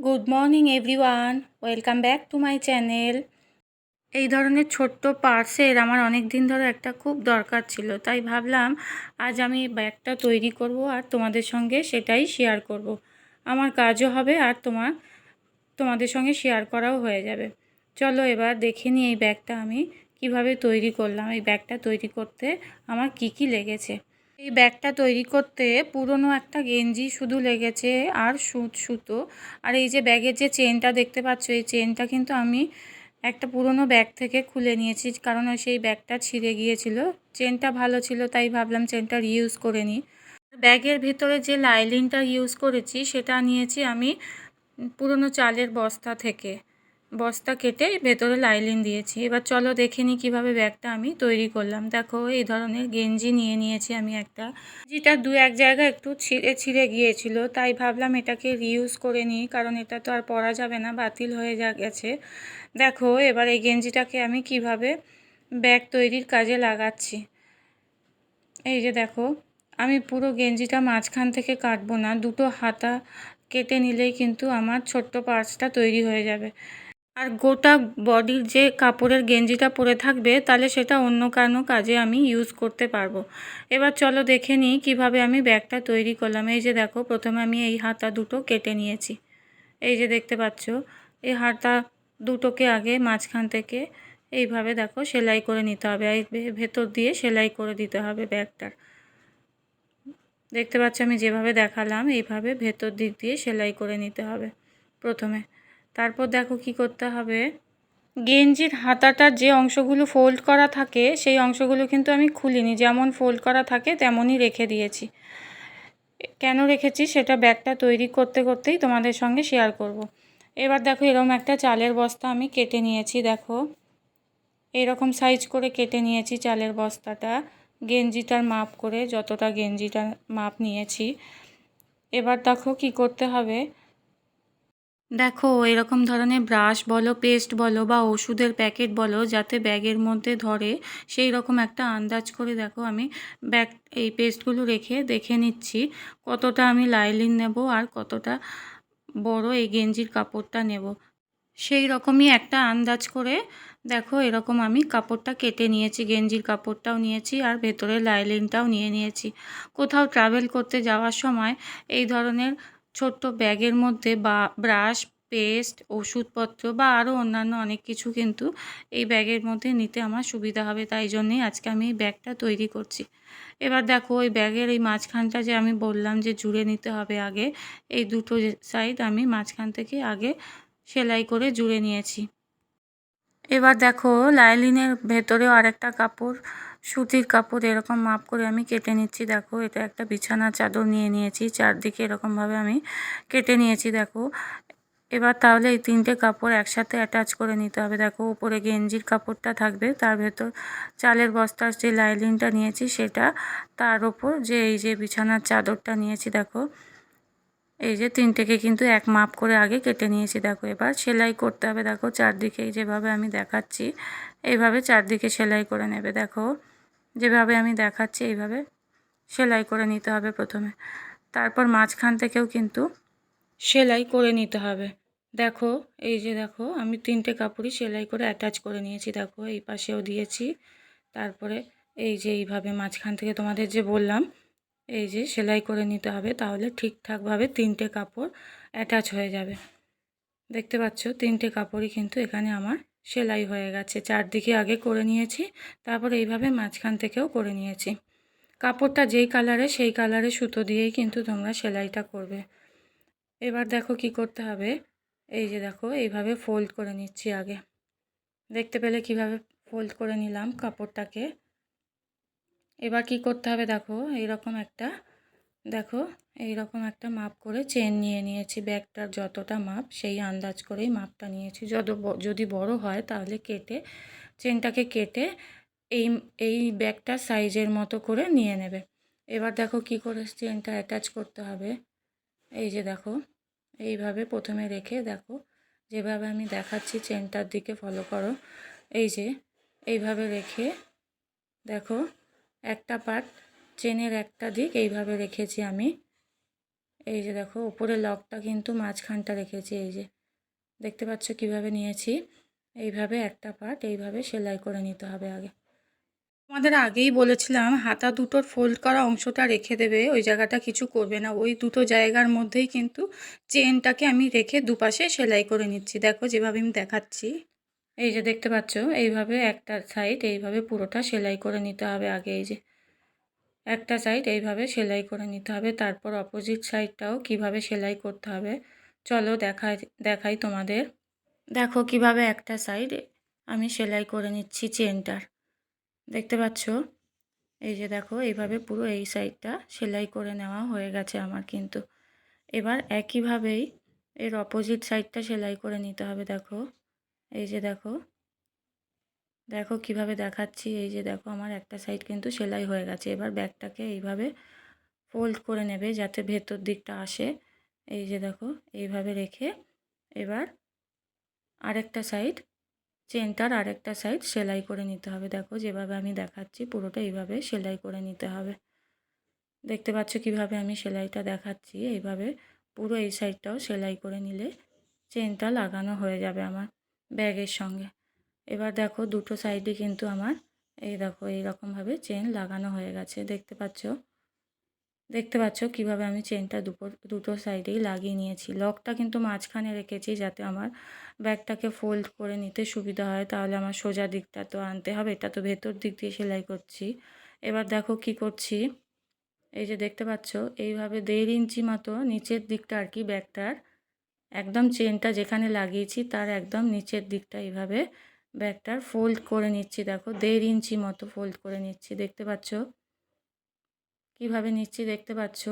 Good morning everyone, welcome back to my channel. এই ধরনের ছোট্ট পার্সের আমার অনেক দিন ধরে একটা খুব দরকার ছিল, তাই ভাবলাম আজ আমি ব্যাগটা তৈরি করব আর তোমাদের সঙ্গে সেটাই শেয়ার করব। আমার কাজও হবে আর তোমাদের সঙ্গে শেয়ার করাও হয়ে যাবে। চলো এবার দেখে নিই এই ব্যাগটা আমি কিভাবে তৈরি করলাম। এই ব্যাগটা তৈরি করতে আমার কি লেগেছে। এই ব্যাগটা তৈরি করতে পুরনো একটা গেঞ্জি শুধু লেগেছে আর সুতো। আর এই যে ব্যাগের যে চেনটা দেখতে পাচ্ছ, এই চেনটা কিন্তু আমি একটা পুরনো ব্যাগ থেকে খুলে নিয়েছি, কারণ সেই ব্যাগটা ছিঁড়ে গিয়েছিল। চেনটা ভালো ছিল তাই ভাবলাম চেনটা ইউজ করে নিই। ব্যাগের ভিতরে যে লাইলিনটা ইউজ করেছি সেটা নিয়েছি আমি পুরনো চালের বস্তা থেকে। বস্তা কেটে ভেতরে লাইলিন দিয়েছি। এবার চলো দেখে নিই কীভাবে ব্যাগটা আমি তৈরি করলাম। দেখো এই ধরনের গেঞ্জি নিয়ে নিয়েছি আমি একটা। গেঞ্জিটা দু এক জায়গায় একটু ছিঁড়ে গিয়েছিল, তাই ভাবলাম এটাকে রিউজ করে নিই, কারণ এটা তো আর পরা যাবে না, বাতিল হয়ে গেছে। দেখো এবার এই গেঞ্জিটাকে আমি কিভাবে ব্যাগ তৈরির কাজে লাগাচ্ছি। এই যে দেখো, আমি পুরো গেঞ্জিটা মাঝখান থেকে কাটবো না, দুটো হাতা কেটে নিলেই কিন্তু আমার ছোট্ট পার্সটা তৈরি হয়ে যাবে। আর গোটা বডির যে কাপড়ের গেঞ্জিটা পরে থাকবে, তাহলে সেটা অন্য কোনো কাজে আমি ইউজ করতে পারবো। এবার চলো দেখে নিই কীভাবে আমি ব্যাগটা তৈরি করলাম। এই যে দেখো, প্রথমে আমি এই হাতা দুটো কেটে নিয়েছি। এই যে দেখতে পাচ্ছ, এই হাতা দুটোকে আগে মাঝখান থেকে এইভাবে দেখো সেলাই করে নিতে হবে। এই ভেতর দিয়ে সেলাই করে দিতে হবে ব্যাগটার। দেখতে পাচ্ছ আমি যেভাবে দেখালাম এইভাবে ভেতর দিক দিয়ে সেলাই করে নিতে হবে প্রথমে। তারপর দেখো কি করতে হবে, গেঞ্জির হাতাটার যে অংশগুলো ফোল্ড করা থাকে সেই অংশগুলো কিন্তু আমি খুলিনি, যেমন ফোল্ড করা থাকে তেমনই রেখে দিয়েছি। কেন রেখেছি সেটা ব্যাগটা তৈরি করতে করতেই তোমাদের সঙ্গে শেয়ার করব। এবার দেখো এরকম একটা চালের বস্তা আমি কেটে নিয়েছি। দেখো এরকম সাইজ করে কেটে নিয়েছি চালের বস্তাটা, গেঞ্জিটার মাপ করে, যতটা গেঞ্জিটার মাপ নিয়েছি। এবার দেখো কি করতে হবে, দেখো এরকম ধরনের ব্রাশ বলো, পেস্ট বলো বা ওষুধের প্যাকেট বলো, যাতে ব্যাগের মধ্যে ধরে সেই রকম একটা আন্দাজ করে দেখো আমি এই পেস্টগুলো রেখে দেখে নিচ্ছি কতটা আমি লাইলিন নেব আর কতটা বড় এই গেঞ্জির কাপড়টা নেব। সেই রকমই একটা আন্দাজ করে দেখো এরকম আমি কাপড়টা কেটে নিয়েছি, গেঞ্জির কাপড়টাও নিয়েছি আর ভেতরে লাইলিনটাও নিয়ে নিয়েছি। কোথাও ট্রাভেল করতে যাওয়ার সময় এই ধরনের ছোট্ট ব্যাগের মধ্যে বা ব্রাশ, পেস্ট, ওষুধপত্র বা আরও অন্যান্য অনেক কিছু কিন্তু এই ব্যাগের মধ্যে নিতে আমার সুবিধা হবে, তাই জন্যেই আজকে আমি এই ব্যাগটা তৈরি করছি। এবার দেখো ওই ব্যাগের এই মাঝখানটা যে আমি বললাম যে জুড়ে নিতে হবে আগে, এই দুটো সাইড আমি মাঝখান থেকে আগে সেলাই করে জুড়ে নিয়েছি। এবার দেখো লাইলিনের ভেতরেও আরেকটা কাপড়, সুতির কাপড় এরকম মাপ করে আমি কেটে নিচ্ছি। দেখো এটা একটা বিছানার চাদর নিয়ে নিয়েছি, চারদিকে এরকমভাবে আমি কেটে নিয়েছি। দেখো এবার তাহলে এই তিনটে কাপড় একসাথে অ্যাটাচ করে নিতে হবে। দেখো উপরে গেঞ্জির কাপড়টা থাকবে, তার ভেতর চালের বস্তার যে লাইলিনটা নিয়েছি সেটা, তার ওপর যে এই যে বিছানার চাদরটা নিয়েছি, দেখো এই যে তিনটেকে কিন্তু এক মাপ করে আগে কেটে নিয়েছি। দেখো এবার সেলাই করতে হবে। দেখো চারদিকে যেভাবে আমি দেখাচ্ছি এইভাবে চারদিকে সেলাই করে নেবে। দেখো যেভাবে আমি দেখাচ্ছি এইভাবে সেলাই করে নিতে হবে প্রথমে, তারপর মাঝখান থেকেও কিন্তু সেলাই করে নিতে হবে। দেখো এই যে দেখো আমি তিনটে কাপড়ই সেলাই করে অ্যাটাচ করে নিয়েছি। দেখো এই পাশেও দিয়েছি, তারপরে এই যে এইভাবে মাঝখান থেকে তোমাদের যে বললাম এই যে সেলাই করে নিতে হবে, তাহলে ঠিকঠাকভাবে তিনটে কাপড় অ্যাটাচ হয়ে যাবে। দেখতে পাচ্ছ তিনটে কাপড়ই কিন্তু এখানে আমার সেলাই হয়ে গেছে। চারদিকে আগে করে নিয়েছি, তারপর এইভাবে মাঝখান থেকেও করে নিয়েছি। কাপড়টা যেই কালারে সেই কালারে সুতো দিয়েই কিন্তু তোমরা সেলাইটা করবে। এবার দেখো কি করতে হবে, এই যে দেখো এইভাবে ফোল্ড করে নিচ্ছি আগে। দেখতে পেলে কিভাবে ফোল্ড করে নিলাম কাপড়টাকে। এবার কি করতে হবে, দেখো এইরকম একটা মাপ করে চেন নিয়ে নিয়েছি। ব্যাগটার যতটা মাপ সেই আন্দাজ করেই মাপটা নিয়েছি। যদি বড় হয় তাহলে চেনটাকে কেটে এই ব্যাগটার সাইজের মতো করে নিয়ে নেবে। এবার দেখো কি করে চেনটা অ্যাটাচ করতে হবে। এই যে দেখো এইভাবে প্রথমে রেখে, দেখো যেভাবে আমি দেখাচ্ছি চেনটার দিকে ফলো করো। এই যে এইভাবে রেখে দেখো একটা পার্ট চেনের একটা দিক এইভাবে রেখেছি আমি, এই যে দেখো উপরে লকটা কিন্তু মাঝখানটা রেখেছি, এই যে দেখতে পাচ্ছ কিভাবে নিয়েছি। এইভাবে একটা পার্ট এইভাবে সেলাই করে নিতে হবে আগে। তোমাদের আগেই বলেছিলাম হাতা দুটোর ফোল্ড করা অংশটা রেখে দেবে, ওই জায়গাটা কিছু করবে না। ওই দুটো জায়গার মধ্যেই কিন্তু চেনটাকে আমি রেখে দুপাশে সেলাই করে নিচ্ছি। দেখো যেভাবে আমি দেখাচ্ছি, এই যে দেখতে পাচ্ছ এইভাবে একটা সাইড এইভাবে পুরোটা সেলাই করে নিতে হবে আগে। এই যে একটা সাইড এইভাবে সেলাই করে নিতে হবে, তারপর অপোজিট সাইডটাও কিভাবে সেলাই করতে হবে চলো দেখাই তোমাদের। দেখো কিভাবে একটা সাইড আমি সেলাই করে নিচ্ছি চেনটার, দেখতে পাচ্ছ। এই যে দেখো এইভাবে পুরো এই সাইডটা সেলাই করে নেওয়া হয়ে গেছে আমার কিন্তু। এবার একইভাবেই এর অপোজিট সাইডটা সেলাই করে নিতে হবে। দেখো এই যে দেখো দেখো কিভাবে দেখাচ্ছি। এই যে দেখো আমার একটা সাইড কিন্তু সেলাই হয়ে গেছে। এবার ব্যাগটাকে এইভাবে ফোল্ড করে নেবে যাতে ভেতর দিকটা আসে। এই যে দেখো এইভাবে রেখে এবার আরেকটা সাইড চেনটার আরেকটা সাইড সেলাই করে নিতে হবে। দেখো যেভাবে আমি দেখাচ্ছি পুরোটা এইভাবে সেলাই করে নিতে হবে। দেখতে পাচ্ছ কিভাবে আমি সেলাইটা দেখাচ্ছি। এইভাবে পুরো এই সাইডটাও সেলাই করে নিলে চেনটা লাগানো হয়ে যাবে আমার ব্যাগের সঙ্গে। এবার দেখো দুটো সাইডে কিন্তু আমার এই দেখো এইরকমভাবে চেন লাগানো হয়ে গেছে। দেখতে পাচ্ছ কিভাবে আমি চেনটা দুটো সাইডেই লাগিয়ে নিয়েছি। লকটা কিন্তু মাঝখানে রেখেছি যাতে আমার ব্যাগটাকে ফোল্ড করে নিতে সুবিধা হয়, তাহলে আমার সোজা দিকটা তো আনতে হবে, এটা তো ভেতর দিক দিয়ে সেলাই করছি। এবার দেখো কি করছি, এই যে দেখতে পাচ্ছ এইভাবে 1.5 ইঞ্চি মতো নিচের দিকটা আর কি ব্যাগটার একদম চেনটা যেখানে লাগিয়েছি তার একদম নিচের দিকটা এইভাবে ব্যাগটার ফোল্ড করে নিচ্ছি। দেখো 1.5 ইঞ্চি মতো ফোল্ড করে নিচ্ছি, দেখতে পাচ্ছ কিভাবে নিচ্ছি, দেখতে পাচ্ছ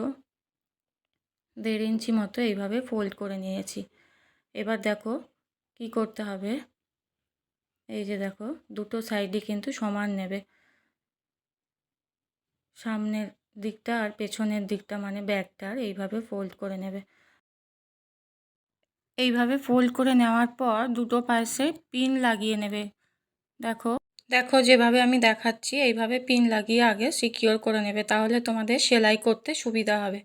1.5 ইঞ্চি মতো এইভাবে ফোল্ড করে নিয়েছি। এবার দেখো কি করতে হবে, এই যে দেখো দুটো সাইডই কিন্তু সমান নেবে, সামনের দিকটা আর পেছনের দিকটা মানে ব্যাগটার এইভাবে ফোল্ড করে নেবে। এইভাবে ফোল্ড করে নেওয়ার পর দুটো পাশে পিন লাগিয়ে নেবে। দেখো দেখো যেভাবে আমি দেখাচ্ছি এইভাবে পিন লাগিয়ে আগে সিকিওর করে নেবে, তাহলে তোমাদের সেলাই করতে সুবিধা হবে।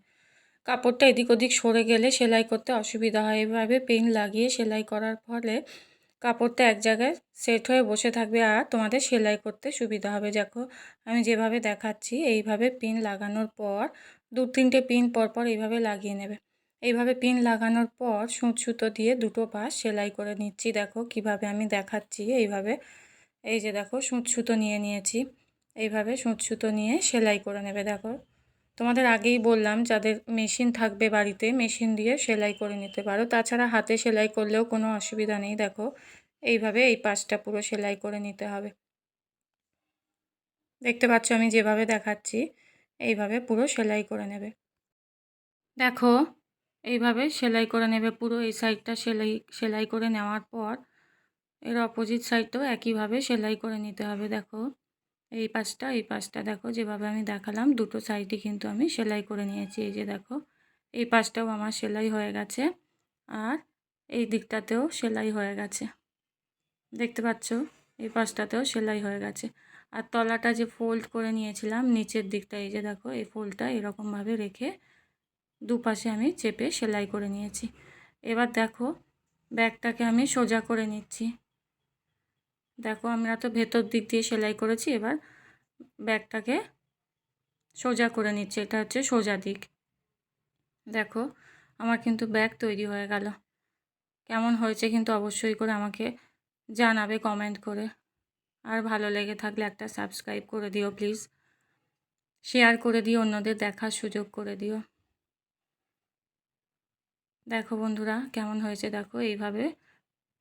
কাপড়টা এদিক ওদিক সরে গেলে সেলাই করতে অসুবিধা হয়। এইভাবে পিন লাগিয়ে সেলাই করার ফলে কাপড়টা এক জায়গায় সেট হয়ে বসে থাকবে আর তোমাদের সেলাই করতে সুবিধা হবে। দেখো আমি যেভাবে দেখাচ্ছি এইভাবে পিন লাগানোর পর 2-3টে পিন পরপর এইভাবে লাগিয়ে নেবে। এইভাবে পিন লাগানোর পর সূচ সুতো দিয়ে দুটো পাশ সেলাই করে নিচ্ছি। দেখো কিভাবে আমি দেখাচ্ছি এইভাবে, এই যে দেখো সূচ সুতো নিয়ে নিয়েছি, এইভাবে সূচ সুতো নিয়ে সেলাই করে নেবে। দেখো তোমাদের আগেই বললাম যাদের মেশিন থাকবে বাড়িতে মেশিন দিয়ে সেলাই করে নিতে পারো, তাছাড়া হাতে সেলাই করলেও কোনো অসুবিধা নেই। দেখো এইভাবে এই পাশটা পুরো সেলাই করে নিতে হবে। দেখতে পাচ্ছ আমি যেভাবে দেখাচ্ছি এইভাবে পুরো সেলাই করে নেবে। দেখো এইভাবে সেলাই করে নেবে পুরো এই সাইডটা সেলাই করে নেওয়ার পর এর অপোজিট সাইডটাও একইভাবে সেলাই করে নিতে হবে। দেখো এই পাশটা দেখো যেভাবে আমি দেখালাম দুটো সাইডই কিন্তু আমি সেলাই করে নিয়েছি। এই যে দেখো এই পাশটাও আমার সেলাই হয়ে গেছে আর এই দিকটাতেও সেলাই হয়ে গেছে, দেখতে পাচ্ছ এই পাশটাতেও সেলাই হয়ে গেছে। আর তলাটা যে ফোল্ড করে নিয়েছিলাম নিচের দিকটা, এই যে দেখো এই ফোল্ডটা এরকমভাবে রেখে দুপাশে আমি চেপে সেলাই করে নিয়েছি। এবার দেখো ব্যাগটাকে আমি সোজা করে নিচ্ছি। দেখো আমরা তো ভেতর দিক দিয়ে সেলাই করেছি, এবার ব্যাগটাকে সোজা করে নিচ্ছি, এটা হচ্ছে সোজা দিক। দেখো আমার কিন্তু ব্যাগ তৈরি হয়ে গেল। কেমন হয়েছে কিন্তু অবশ্যই করে আমাকে জানাবে কমেন্ট করে। আর ভালো লেগে থাকলে একটা সাবস্ক্রাইব করে দিও প্লিজ, শেয়ার করে দিও, অন্যদের দেখার সুযোগ করে দিও। দেখো বন্ধুরা কেমন হয়েছে, দেখো এইভাবে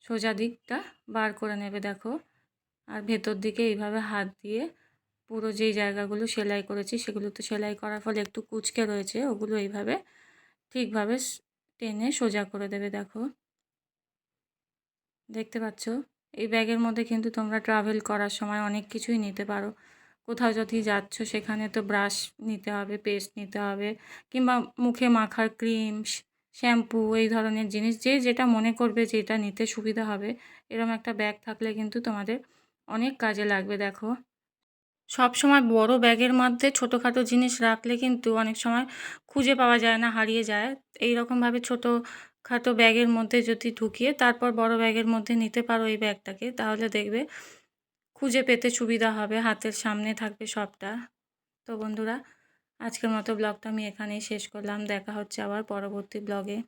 সোজা দিকটা বার করে নেবে। দেখো আর ভেতর দিকে এইভাবে হাত দিয়ে পুরো যেই জায়গাগুলো সেলাই করেছি সেগুলো তো সেলাই করার ফলে একটু কুঁচকে রয়েছে, ওগুলো এইভাবে ঠিকভাবে টেনে সোজা করে দেবে। দেখো দেখতে পাচ্ছ এই ব্যাগের মধ্যে কিন্তু তোমরা ট্রাভেল করার সময় অনেক কিছুই নিতে পারো। কোথাও যদি যাচ্ছ সেখানে তো ব্রাশ নিতে হবে, পেস্ট নিতে হবে, কিংবা মুখে মাখার ক্রিম, শ্যাম্পু, এই ধরনের জিনিস যে যেটা মনে করবে যেটা নিতে সুবিধা হবে, এরকম একটা ব্যাগ থাকলে কিন্তু তোমাদের অনেক কাজে লাগবে। দেখো সব সময় বড় ব্যাগের মধ্যে ছোটোখাটো জিনিস রাখলে কিন্তু অনেক সময় খুঁজে পাওয়া যায় না, হারিয়ে যায়। এই রকমভাবে ছোটোখাটো ব্যাগের মধ্যে যদি ঢুকিয়ে তারপর বড় ব্যাগের মধ্যে নিতে পারো এই ব্যাগটাকে, তাহলে দেখবে খুঁজে পেতে সুবিধা হবে, হাতের সামনে থাকবে সবটা। তো বন্ধুরা, আজকের মতো ব্লগটা আমি এখানেই শেষ করলাম। দেখা হচ্ছে আবার পরবর্তী ব্লগে।